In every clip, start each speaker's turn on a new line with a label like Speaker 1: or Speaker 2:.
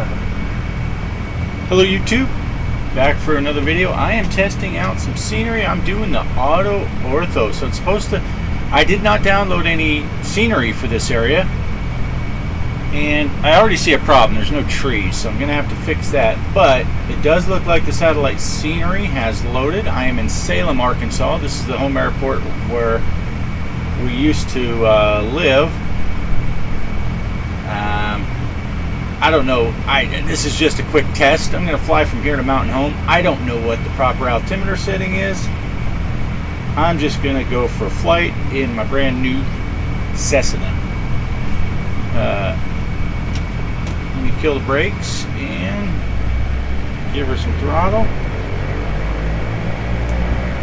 Speaker 1: Hello YouTube, back for another video. I am testing out some scenery. I'm doing the auto ortho. So it's supposed to, I did not download any scenery for this area. And I already see a problem. There's no trees, so I'm going to have to fix that. But it does look like the satellite scenery has loaded. I am in Salem, Arkansas. This is the home airport where we used to live. I don't know. This is just a quick test. I'm going to fly from here to Mountain Home. I don't know what the proper altimeter setting is. I'm just going to go for a flight in my brand new Cessna. Let me kill the brakes and give her some throttle.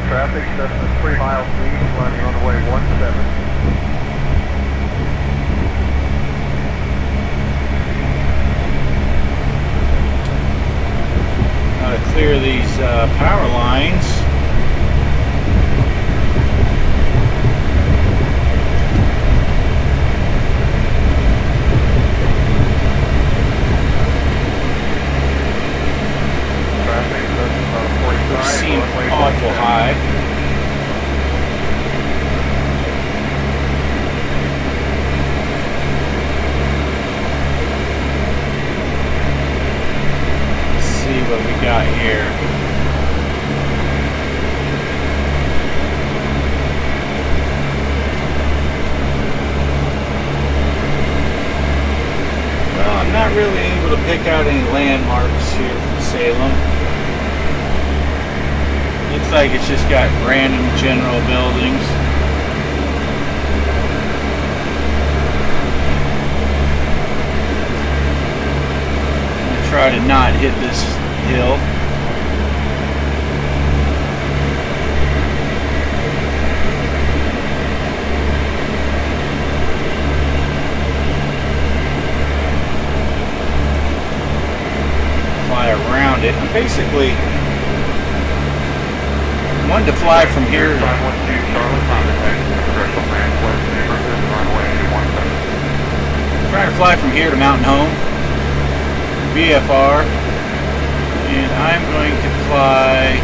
Speaker 2: Traffic, Cessna 3 miles east, running runway 17.
Speaker 1: To clear these power lines. They seem awful high. What we got here. Well, I'm not really able to pick out any landmarks here from Salem. Looks like it's just got random general buildings. I'm gonna try to not hit this hill. Fly around it. I'm basically wanted to fly from here. Trying to fly from here to Mountain Home. VFR. And I'm going to fly,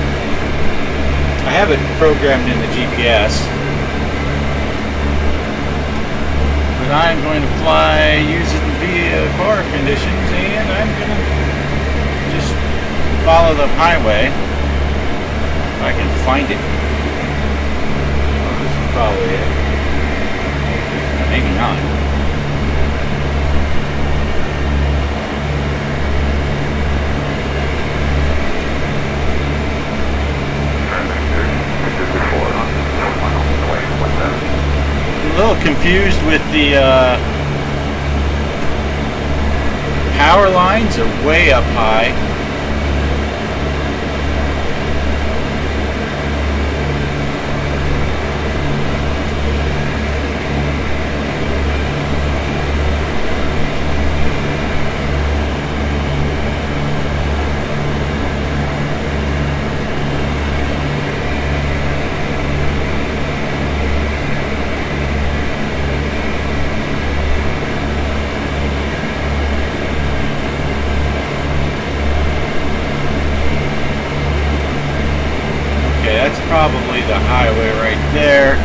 Speaker 1: I have it programmed in the GPS, but I'm going to fly using VFR conditions, and I'm going to just follow the highway if I can find it. Well, this is probably it. Maybe not. A little confused with the power lines are way up high. Probably the highway right there.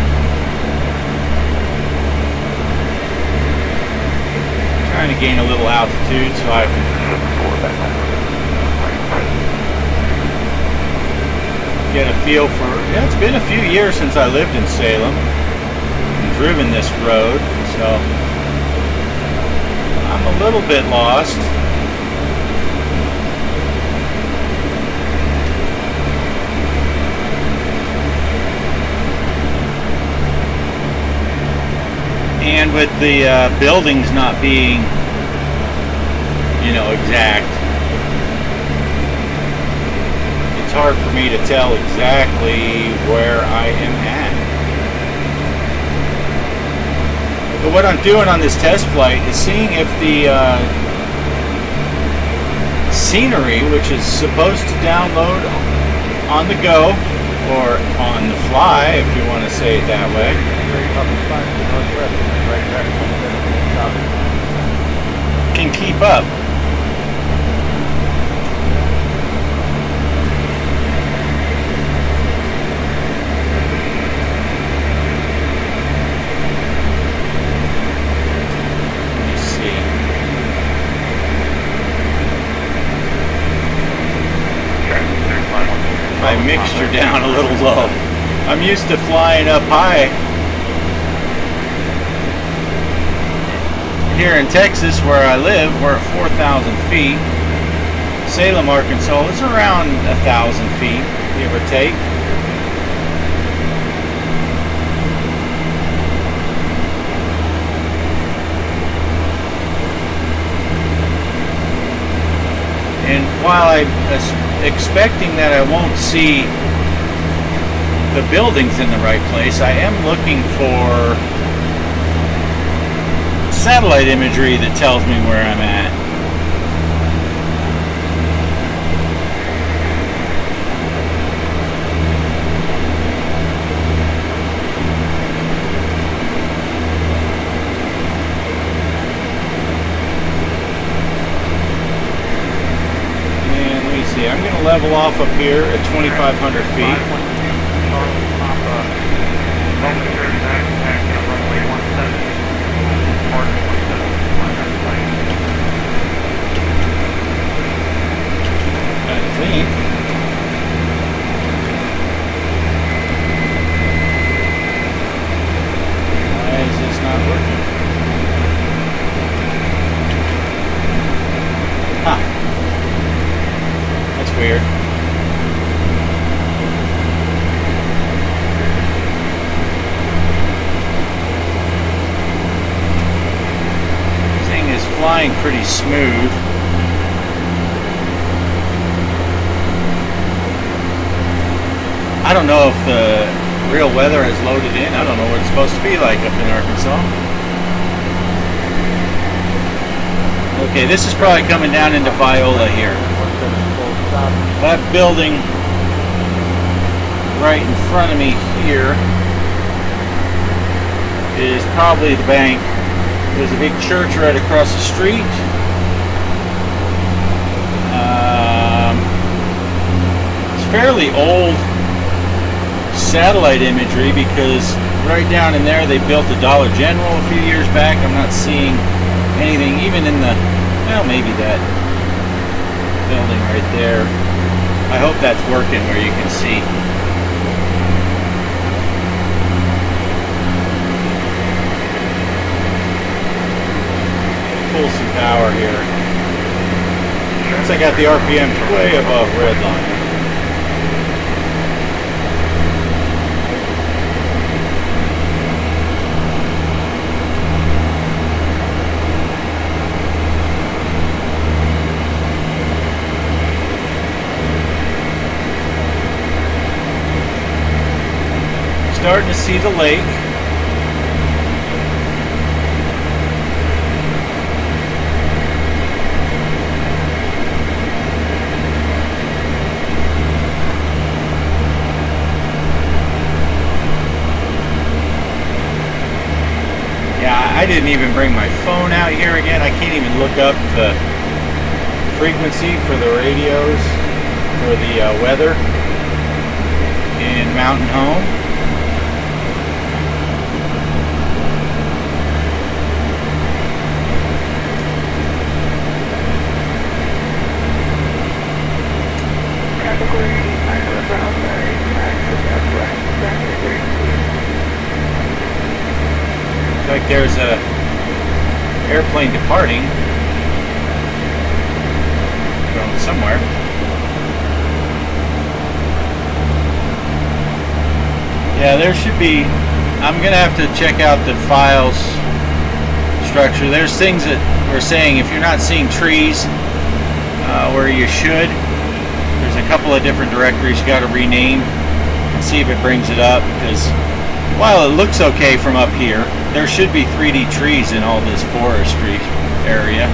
Speaker 1: Trying to gain a little altitude so I can get a feel for, yeah, it's been a few years since I lived in Salem and driven this road, so I'm a little bit lost. And with the buildings not being, you know, exact, it's hard for me to tell exactly where I am at. But what I'm doing on this test flight is seeing if the scenery, which is supposed to download on the go, or on the fly, if you want to say it that way, can keep up. my mixture down a little low. I'm used to flying up high. Here in Texas, where I live, we're at 4,000 feet. Salem, Arkansas is around 1,000 feet, give or take. And while I'm expecting that I won't see the buildings in the right place, I am looking for satellite imagery that tells me where I'm at. I'm going to level off up here at 2,500 feet. I think. Why is this not working? Huh. Weird. This thing is flying pretty smooth. I don't know if the real weather is loaded in. I don't know what it's supposed to be like up in Arkansas. Okay, this is probably coming down into Viola here. That building right in front of me here is probably the bank. There's a big church right across the street. It's fairly old satellite imagery because right down in there they built a Dollar General a few years back. I'm not seeing anything even in the, well, maybe that building right there. I hope that's working where you can see. Pull some power here. Once I got the RPMs way above red line. Starting to see the lake. Yeah, I didn't even bring my phone out here again. I can't even look up the frequency for the radios for the weather in Mountain Home. Like there's a airplane departing from somewhere. Yeah, there should be. I'm gonna have to check out the files structure. There's things that we're saying if you're not seeing trees where you should. There's a couple of different directories you got to rename and see if it brings it up, because while it looks okay from up here, there should be 3D trees in all this forestry area.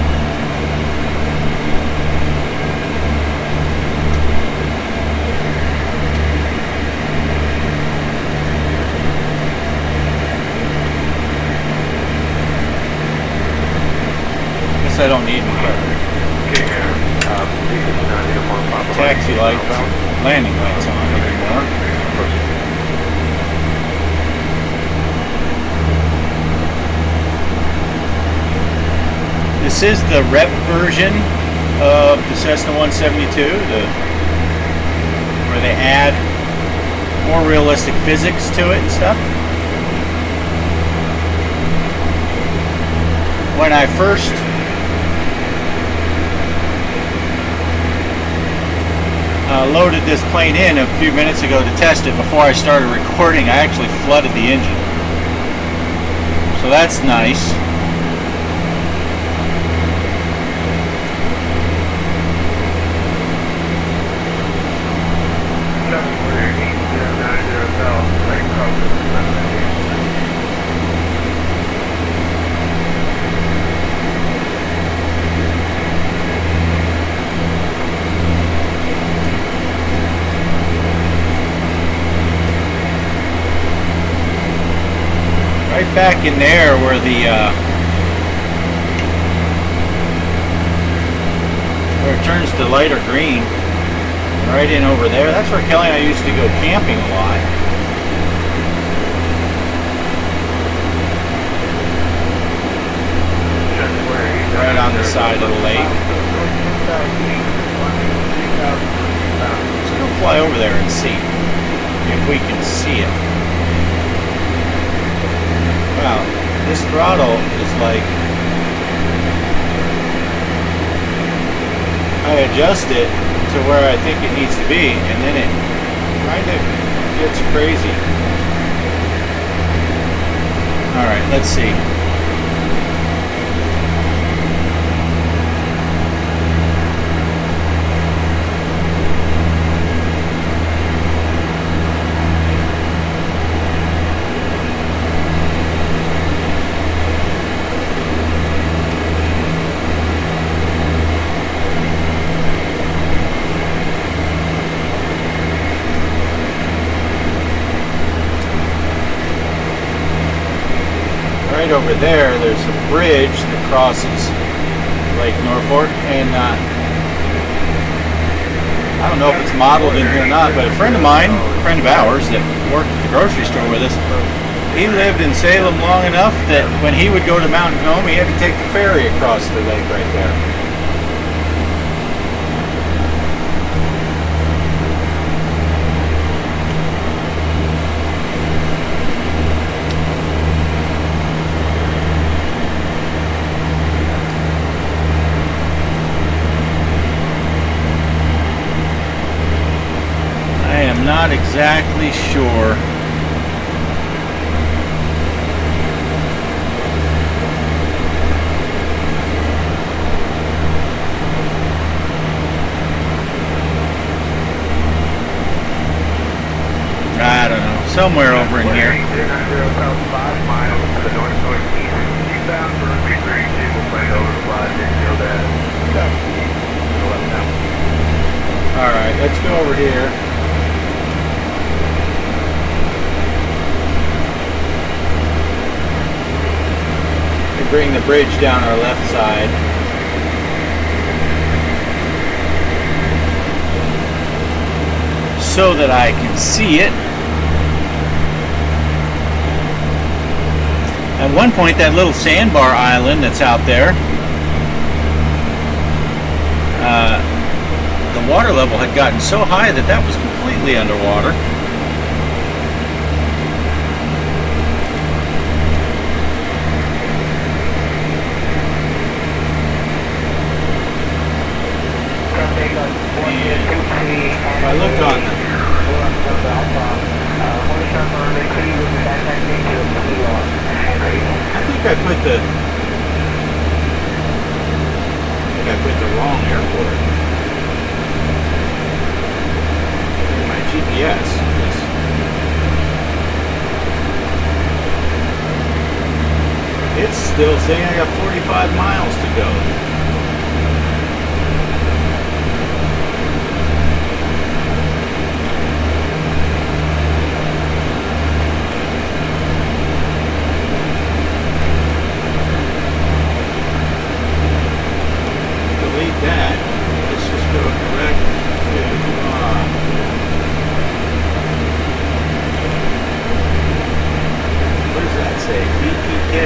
Speaker 1: Guess I don't need my taxi lights, landing lights on anymore. This is the rep version of the Cessna 172, where where they add more realistic physics to it and stuff. When I first loaded this plane in a few minutes ago to test it before I started recording, I actually flooded the engine. So that's nice. Right back in there where where it turns to lighter green, right in over there, that's where Kelly and I used to go camping a lot. Right on the side of the lake. Let's go fly over there and see if we can see it. Wow, this throttle is like, I adjust it to where I think it needs to be, and then it kind of gets crazy. Alright, let's see. Right over there, there's a bridge that crosses Lake Norfolk, and I don't know if it's modeled in here or not, but a friend of mine, a friend of ours that worked at the grocery store with us, he lived in Salem long enough that when he would go to Mountain Home, he had to take the ferry across the lake right there. Not exactly sure. I don't know. Somewhere over in here.
Speaker 2: 5 miles to the north-northeast. Eastbound for 332 will play over the flight until that.
Speaker 1: Alright, let's go over here. Bring the bridge down our left side. So that I can see it. At one point, that little sandbar island that's out there, the water level had gotten so high that that was completely underwater. If I look on the, I think I put the wrong airport in my GPS. It's still saying I got 45 miles to go. That. Let's just go direct to what does that say? BPK.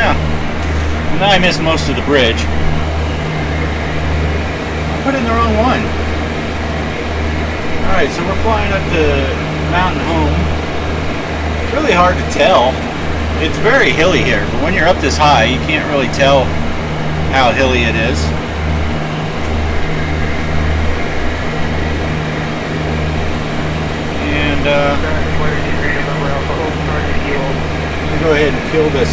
Speaker 1: Yeah. Well, now I missed most of the bridge. I put in the wrong one. Alright, so we're flying up to Mountain Home. It's really hard to tell. It's very hilly here, but when you're up this high, you can't really tell how hilly it is. And I'm gonna go ahead and kill this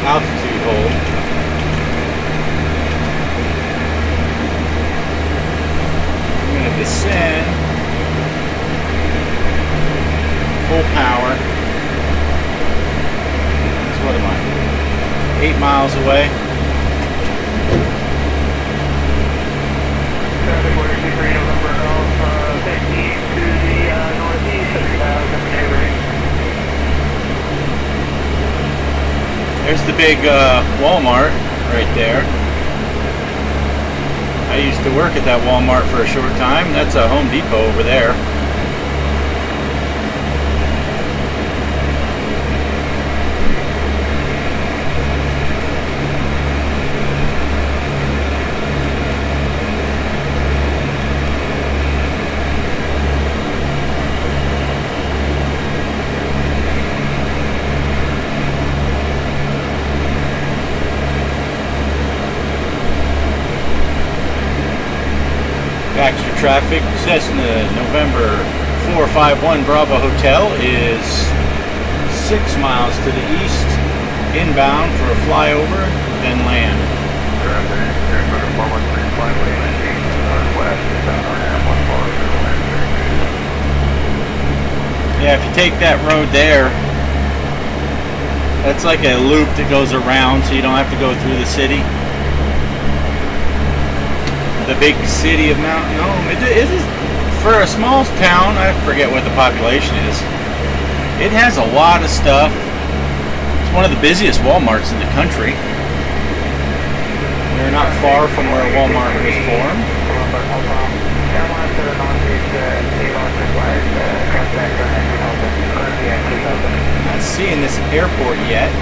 Speaker 1: altitude hold. I'm gonna descend full power. So what am I? 8 miles away. There's the big Walmart right there. I used to work at that Walmart for a short time. That's a Home Depot over there. Extra traffic. Cessna November 451 Bravo Hotel is 6 miles to the east, inbound for a flyover, then land. Yeah, if you take that road there, that's like a loop that goes around, so you don't have to go through the city. The big city of Mountain Home. It is, for a small town, I forget what the population is. It has a lot of stuff. It's one of the busiest Walmarts in the country. We're not far from where Walmart was formed. Not seeing this airport yet.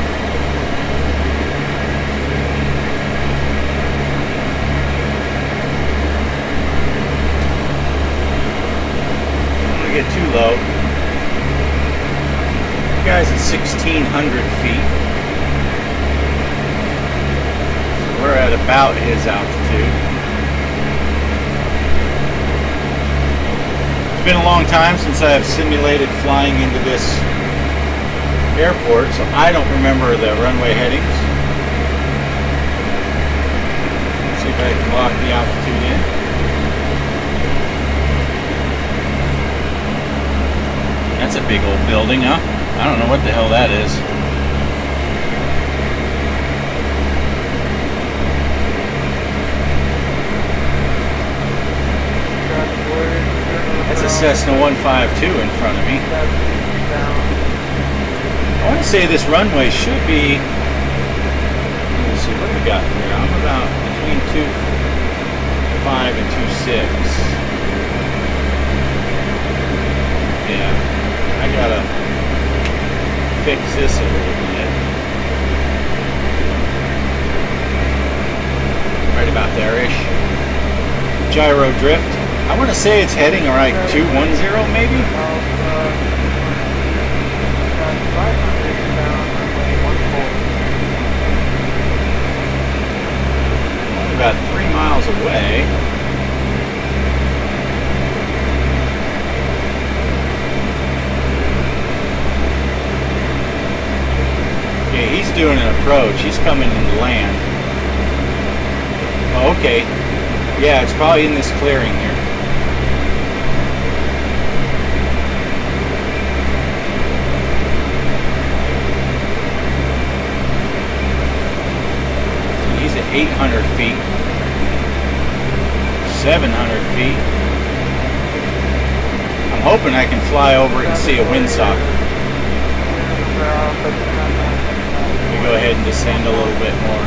Speaker 1: Get too low. You guys at 1,600 feet. So we're at about his altitude. It's been a long time since I have simulated flying into this airport, so I don't remember the runway headings. Let's see if I can lock the altitude in. That's a big old building, huh? I don't know what the hell that is. That's a Cessna 152 in front of me. I want to say this runway should be... Let me see, what do we got here? I'm about between 2.5 and 2.6. Yeah. I gotta fix this a little bit. Right about there-ish. Gyro drift. I want to say it's heading like 210 maybe? Only about 3 miles away. Okay, he's doing an approach. He's coming into land. Oh, okay. Yeah, it's probably in this clearing here. So he's at 800 feet. 700 feet. I'm hoping I can fly over it and see a windsock. Go ahead and descend a little bit more.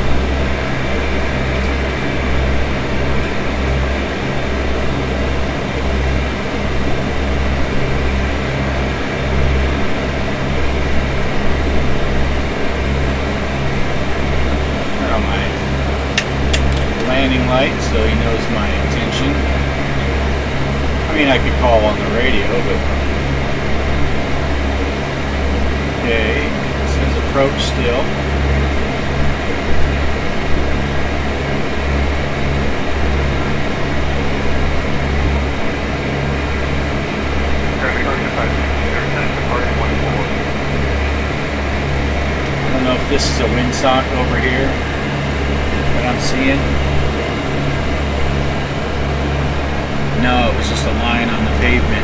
Speaker 1: mean, I could call on the radio, but... Okay, it says approach still. I don't know if this is a windsock over here that I'm seeing. No, it was just a line on the pavement.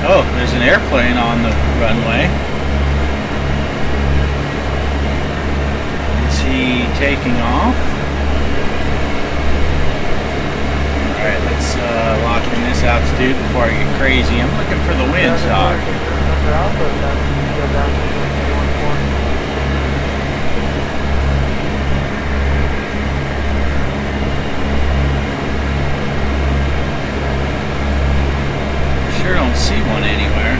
Speaker 1: Oh, there's an airplane on the runway. Is he taking off? Alright, let's lock in this altitude before I get crazy. I'm looking for the windsock. Sure don't see one anywhere.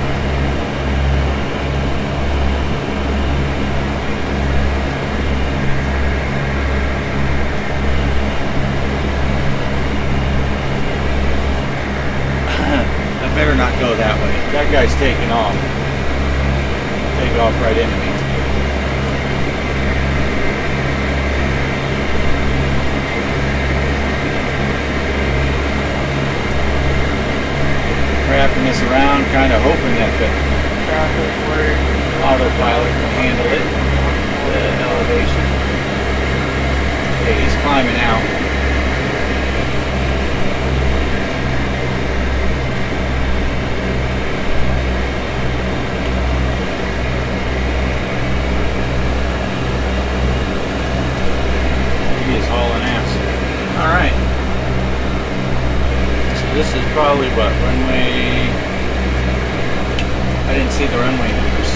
Speaker 1: I better not go that way. That guy's taking off. Take off right into me. Wrapping this around, kind of hoping that the autopilot can handle it. The elevation. Okay, he's climbing out. He is hauling ass. All right. This is probably what, runway... I didn't see the runway numbers.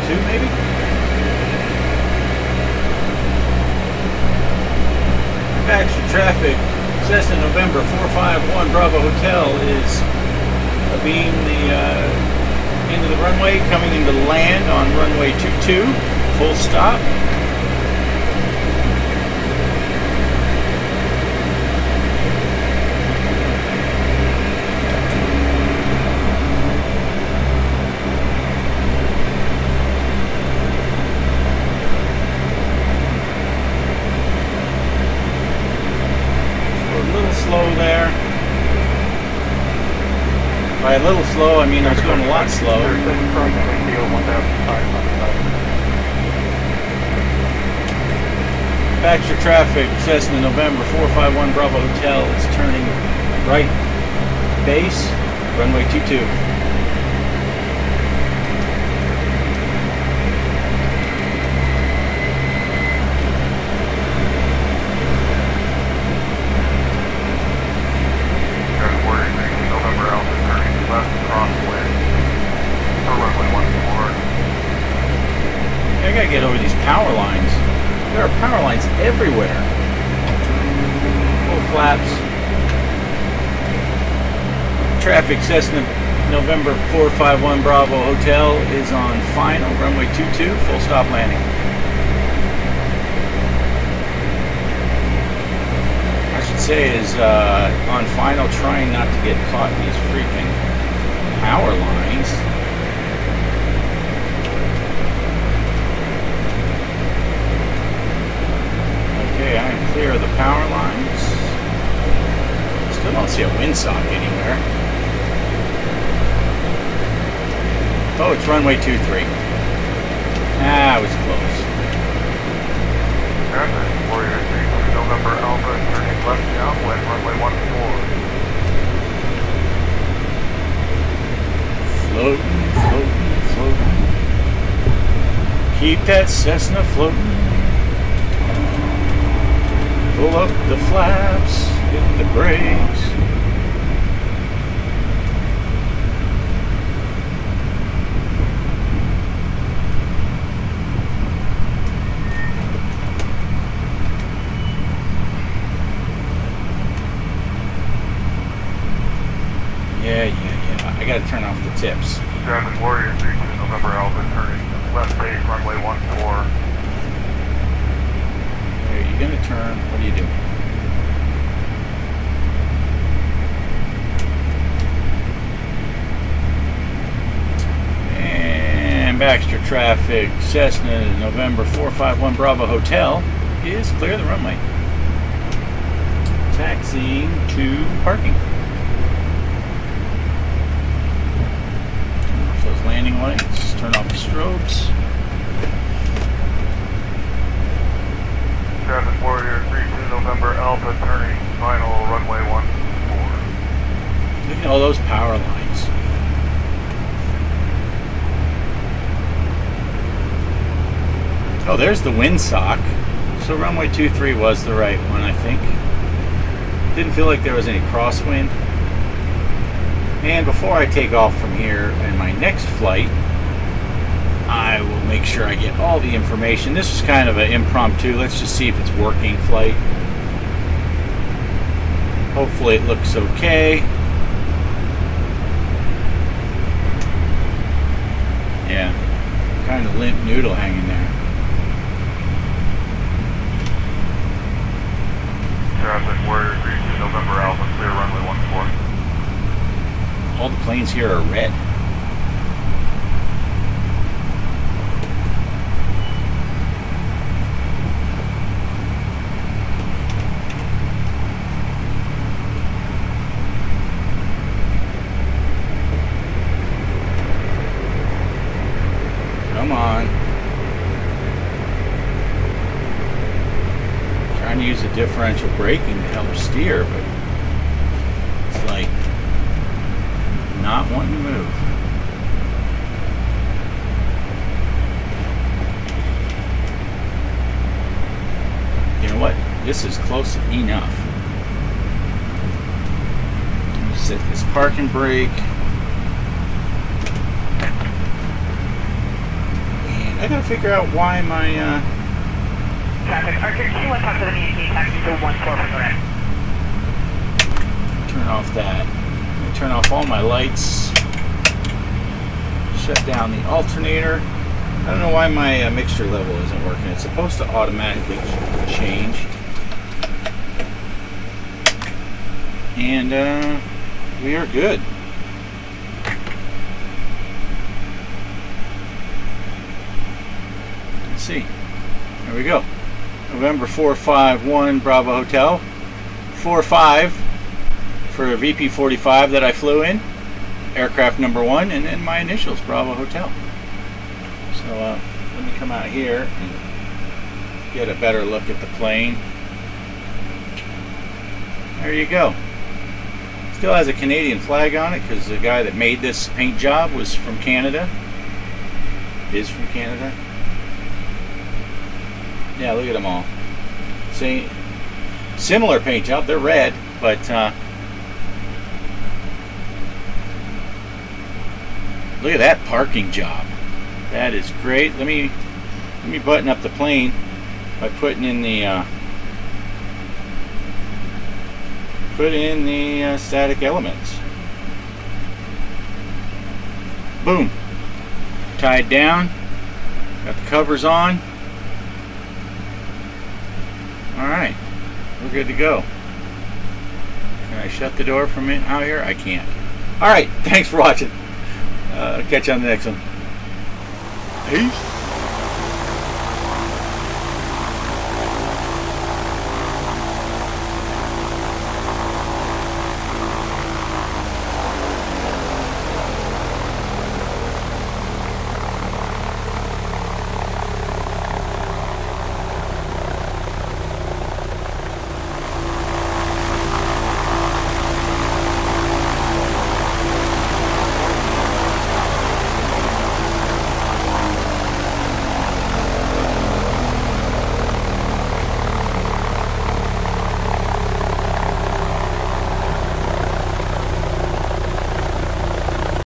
Speaker 1: Two maybe? Extra traffic. Cessna November 451 Bravo Hotel is being the into the runway, coming into land on runway 22, full stop. So a little slow there. By a little slow, I mean I was going a lot slow. Extra traffic, Cessna November 451 Bravo Hotel is turning right base, runway 22. I gotta get over these power lines. There are power lines everywhere. Full flaps. Traffic, Cessna November 451 Bravo Hotel is on final, runway 22, full stop landing. I should say is on final, trying not to get caught in these freaking power lines. Okay, I am clear of the power lines. Still don't see a windsock anywhere. Oh, it's runway 23. Ah, I was close.
Speaker 2: Warrior 3, November Alpha, turning left downwind, runway 14.
Speaker 1: Floating, floating, floating. Keep that Cessna floating. Pull up the flaps, hit the brakes. turn off the tips.
Speaker 2: Traffic Warrior 32 November Alpha turning left base runway 14.
Speaker 1: Are you gonna turn? What are you doing? And Baxter traffic, Cessna November 451 Bravo Hotel is clear the runway. Taxiing to parking. Turn off those landing lights, turn off the strobes.
Speaker 2: Traffic Warrior 32 November Alpha turning final runway 14.
Speaker 1: Look at all those power lines. Oh, there's the windsock. So runway 23 was the right one, I think. Didn't feel like there was any crosswind. And before I take off from here in my next flight, I will make sure I get all the information. This was kind of an impromptu. Let's just see if it's working flight. Hopefully it looks okay. Yeah, kind of limp noodle hanging there.
Speaker 2: Traffic Warrior 32 November Alpha clear runway 14.
Speaker 1: All the planes here are red. Come on. Trying to use the differential braking to help steer, but it's like not wanting to move. You know what? This is close enough. Set this parking brake. And I gotta figure out why my
Speaker 3: Traffic, Archer 21 talk to the meeting, taxi to 14 correct.
Speaker 1: turn off that. Turn off all my lights. Shut down the alternator. I don't know why my mixture level isn't working. It's supposed to automatically change. And we are good. Let's see. There we go. November 451 Bravo Hotel. 45 for a VP45 that I flew in. Aircraft number 1, and then my initials, Bravo Hotel. So let me come out here and get a better look at the plane. There you go. Still has a Canadian flag on it because the guy that made this paint job was from Canada. Is from Canada. Yeah, look at them all. See, similar paint job. They're red, but look at that parking job. That is great. Let me button up the plane by putting in the static elements. Boom. Tied down. Got the covers on. All right, we're good to go. Can I shut the door from out here? I can't. All right, thanks for watching. Catch you on the next one. Peace.